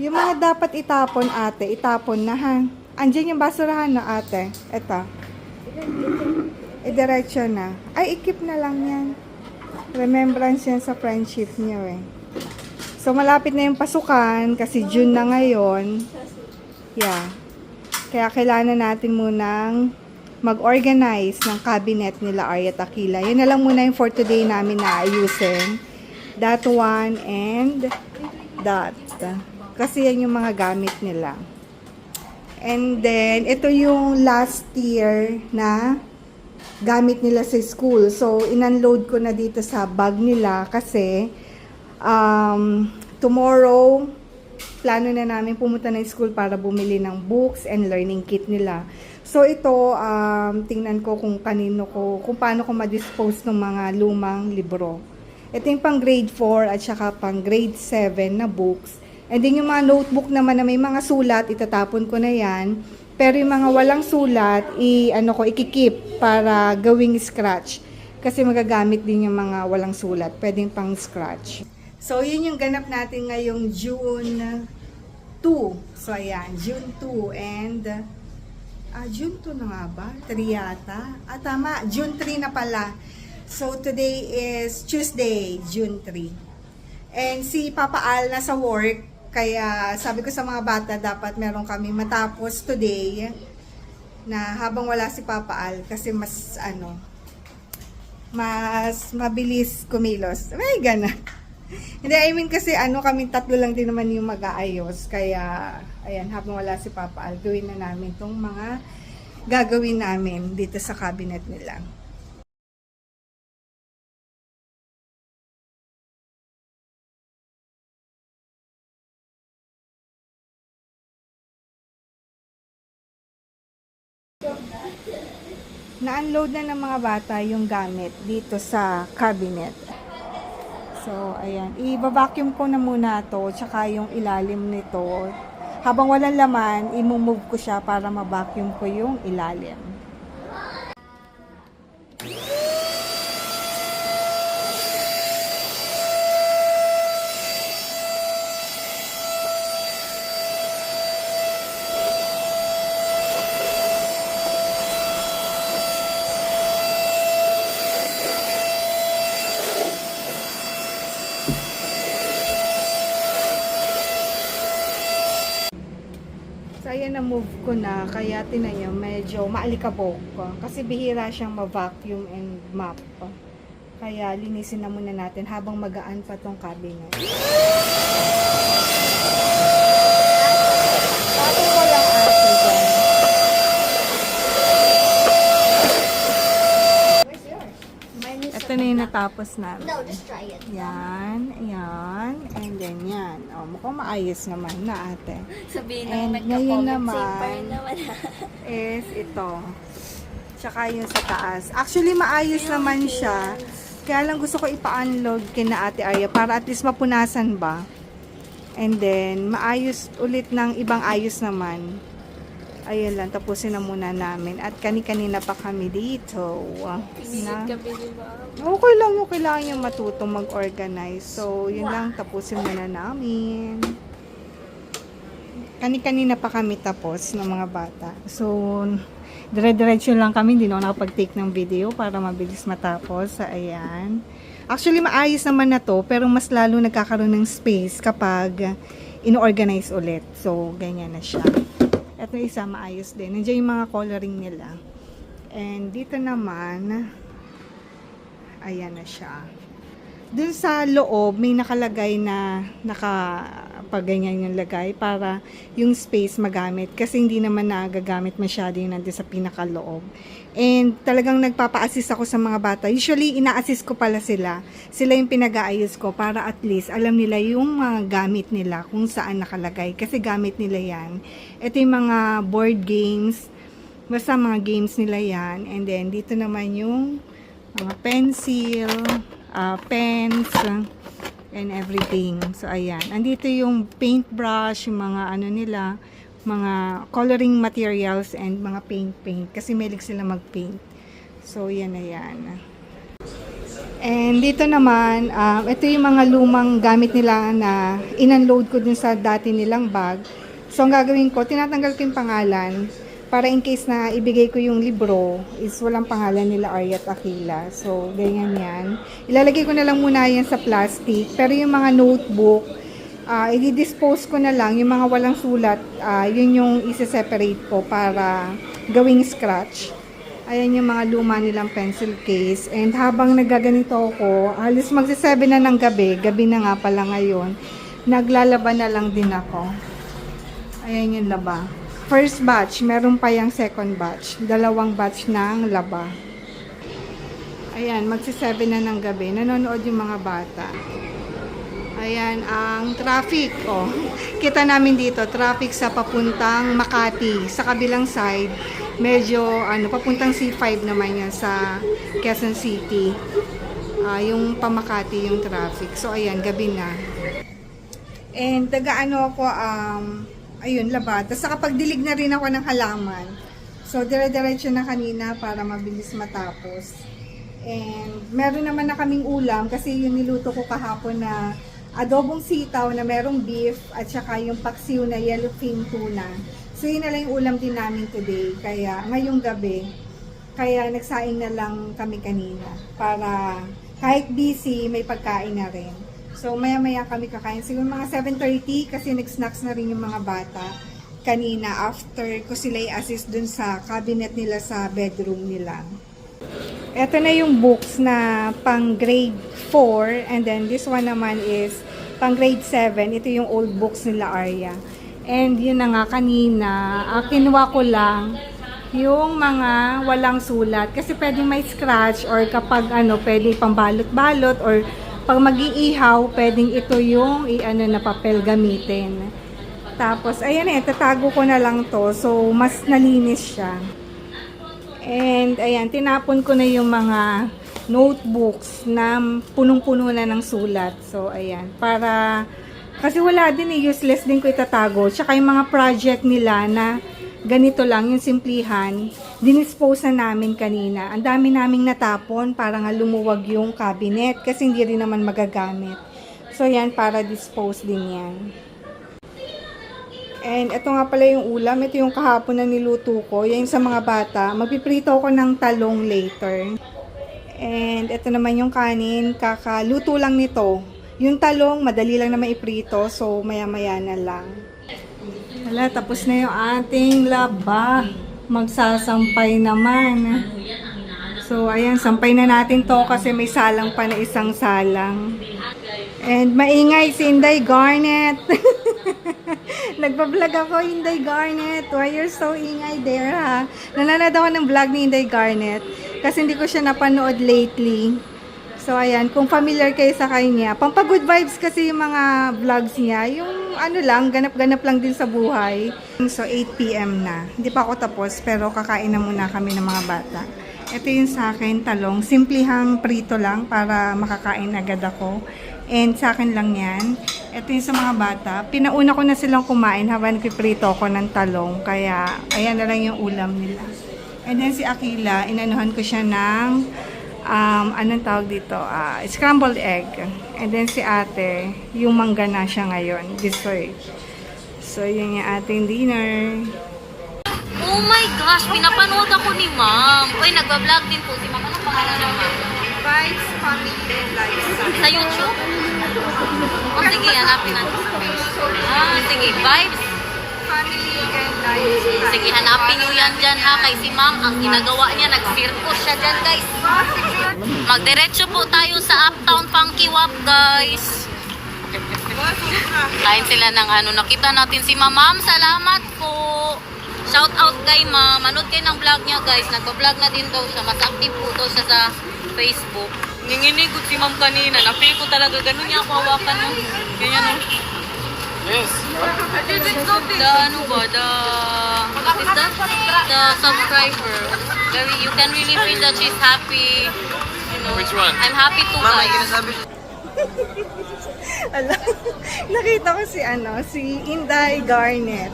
Yung mga dapat itapon, ate, itapon na ha. Andiyan yung basurahan na, ate. Eto. Diretso na. Ay, ikip na lang yan. Remembrance yan sa friendship niyo eh. So, malapit na yung pasukan kasi June na ngayon. Yeah. Kaya kailangan natin munang mag-organize ng cabinet nila Arya at Aquila. Yun na lang muna yung for today namin na ayusin. That one and that. Kasi yan yung mga gamit nila. And then, ito yung last year na gamit nila sa school. So, in-unload ko na dito sa bag nila kasi tomorrow, plano na namin pumunta ng school para bumili ng books and learning kit nila. So, ito, tingnan ko kung paano ko ma-dispose ng mga lumang libro. Ito yung pang grade 4 at saka pang grade 7 na books. And then yung mga notebook naman na may mga sulat, itatapon ko na yan. Pero yung mga walang sulat, ikikip para gawing scratch. Kasi magagamit din yung mga walang sulat. Pwedeng pang scratch. So, yun yung ganap natin ngayong June 2. So, ayan, June 2. And, June 2 na nga ba? 3 yata. Tama, June 3 na pala. So, today is Tuesday, June 3. And si Papa Al nasa work. Kaya sabi ko sa mga bata, dapat meron kami matapos today na habang wala si Papa Al kasi mas mabilis kumilos. May gana. Hindi, I mean kasi kami tatlo lang din naman yung mag-aayos. Kaya, ayan, habang wala si Papa Al, gawin na namin tong mga gagawin namin dito sa cabinet nila. Na-unload na ng mga bata yung gamit dito sa cabinet. So, ayan. I-vacuum ko na muna to, tsaka yung ilalim nito. Habang walang laman, i-move ko siya para ma-vacuum ko yung ilalim. So, ayan, na-move ko na. Kaya, tinayo, medyo maalikabok. Kasi bihira siyang ma-vacuum and mop. Kaya, linisin na muna natin habang magaan pa tong cabinet. Tapos ko lang ate dyan. Ito na yung natapos namin. No, just try it. Yan, yan, and then yan. Mukhang maayos naman na ate. Sabihin And ng ngayon nagka-comment, naman, naman. is ito. Tsaka yung sa taas. Actually, maayos naman siya. Kaya lang gusto ko ipa-unload kina Ate Arya para at least mapunasan ba. And then, maayos ulit ng ibang ayos naman. Ayun lang, tapusin na muna namin. At kani-kanina pa kami dito. Pinilit kami ni Ma'am. Okay lang yung kailangan yung matutong mag-organize. So, yun lang, tapusin muna namin. Kani-kanina pa kami tapos ng mga bata. So, dire-diretso lang kami. Hindi na ako nakapag-take ng video para mabilis matapos. Ayan. Actually, maayos naman na to. Pero mas lalo nagkakaroon ng space kapag ino-organize ulit. So, ganyan na siya. Ito isa, maayos din. Nandiyan yung mga coloring nila. And dito naman, ayan na siya. Dun sa loob, may nakalagay na nakapaganyan yung lagay para yung space magamit. Kasi hindi naman nagagamit masyado yung nandun sa pinakaloob. And talagang nagpapa-assist ako sa mga bata. Usually, ina-assist ko pala sila. Sila yung pinag-aayos ko para at least alam nila yung mga gamit nila kung saan nakalagay. Kasi gamit nila yan. Ito yung mga board games. Basta mga games nila yan. And then, dito naman yung mga pencil, pens, and everything. So, ayan. Andito yung paintbrush, yung mga ano nila, mga coloring materials and mga paint. Kasi mahilig sila mag-paint. So, yan na yan. And dito naman, ito yung mga lumang gamit nila na in-unload ko dun sa dati nilang bag. So, ang gagawin ko, tinatanggal ko yung pangalan para in case na ibigay ko yung libro is walang pangalan nila Arya at Aquila. So, ganyan yan. Ilalagay ko na lang muna yan sa plastic. Pero yung mga notebook, i-dispose ko na lang. Yung mga walang sulat, yun yung isi-separate ko para gawing scratch. Ayan yung mga luma nilang pencil case. And habang nagaganito ako, halos magsi-7 na ng gabi. Gabi na nga pala ngayon. Naglalaba na lang din ako. Ayan yung laba. First batch, meron pa yung second batch. 2 batch ng laba. Ayan, magsi-7 na ng gabi. Nanonood yung mga bata. Ayan, ang traffic. Oh. Kita namin dito, traffic sa papuntang Makati. Sa kabilang side, medyo, papuntang C5 naman yan sa Quezon City. Yung pamakati yung traffic. So, ayan, gabi na. And, ako, ayun, laba. Tapos, nakapagdilig na rin ako ng halaman. So, dire-diretso na kanina para mabilis matapos. And, meron naman na kaming ulam kasi yung niluto ko kahapon na adobong sitaw na merong beef at saka yung paksiw na yellowfin tuna. So, yun na lang yung ulam din namin today. Kaya, ngayong gabi, kaya nagsaing na lang kami kanina para kahit busy, may pagkain na rin. So, maya-maya kami kakain. Siguro mga 7:30 kasi nag-snacks na rin yung mga bata kanina after ko sila i-assist dun sa cabinet nila sa bedroom nila. Ito na yung books na pang grade 4 and then this one naman is pang grade 7. Ito yung old books nila Arya. And yun na nga kanina, kinuha ko lang yung mga walang sulat kasi pwedeng may scratch or kapag pwedeng pambalot-balot or pag mag-iihaw, pwedeng ito yung na papel gamitin. Tapos ayan tatago ko na lang to so mas nalinis siya. And ayan, tinapon ko na yung mga notebooks na punong-puno na ng sulat. So ayan, para kasi wala din useless din ko itatago. Tsaka yung mga project nila na ganito lang, yung simplihan, dinispose na namin kanina. Ang dami naming natapon para nga lumuwag yung cabinet kasi hindi rin naman magagamit. So yan, para dispose din yan. And ito nga pala yung ulam. Ito yung kahapon na niluto ko. Yan sa mga bata. Magpiprito ako ng talong later. And ito naman yung kanin. Kakaluto lang nito. Yung talong, madali lang naman iprito. So, maya-maya na lang. Wala, tapos na yung ating laba. Magsasampay naman. So, ayan, sampay na natin to kasi may salang pa na isang salang. And maingay si Inday Garnet. Nagpa-vlog ako, Inday Garnet. Why you're so ingay there, ha? Nanonood ako ng vlog ni Inday Garnet kasi hindi ko siya napanood lately. So, ayan, kung familiar kayo sa kanya, pampagood vibes kasi yung mga vlogs niya. Yung lang, ganap-ganap lang din sa buhay. So, 8 PM na. Hindi pa ako tapos, pero kakain na muna kami ng mga bata. Ito yung sa akin, talong. Simplihang prito lang para makakain agad ako. And sa akin lang yan. Ito yung sa mga bata. Pinauna ko na silang kumain habang nagpiprito ako ng talong. Kaya, ayan na lang yung ulam nila. And then si Aquila, inanuhan ko siya ng, anong tawag dito? Scrambled egg. And then si ate, yung mangga na siya ngayon. Dessert. So, yun yung ating dinner. Oh my gosh, pinapanood ako ni ma'am. Uy, nagbablog din po si ma'am. Anong pangalan ng ma'am? Vibes, family, and lifestyle. Sa YouTube? O sige, hanapin natin sa Facebook. Sige, Vibes. Family and lifestyle. Sige, hanapin nyo yan dyan ha. Kay si ma'am, ang ginagawa niya, nag-circus siya dyan guys. Magdiretso po tayo sa Uptown Funky Wap guys. Kain sila ng nakita natin si ma'am. Ma'am, salamat po. Shout out kay ma'am. Manood kayo ng vlog niya guys. Nagpa-vlog na din daw siya. Mas active po daw siya sa Facebook. Nginginigod si ma'am kanina. Na-feel ko talaga. Ganun niya ako hawakan mo. Ganyan o. Yes. The subscriber. You can really feel that she's happy. You know. Which one? I'm happy too guys. Nakita ko si Inday Garnet.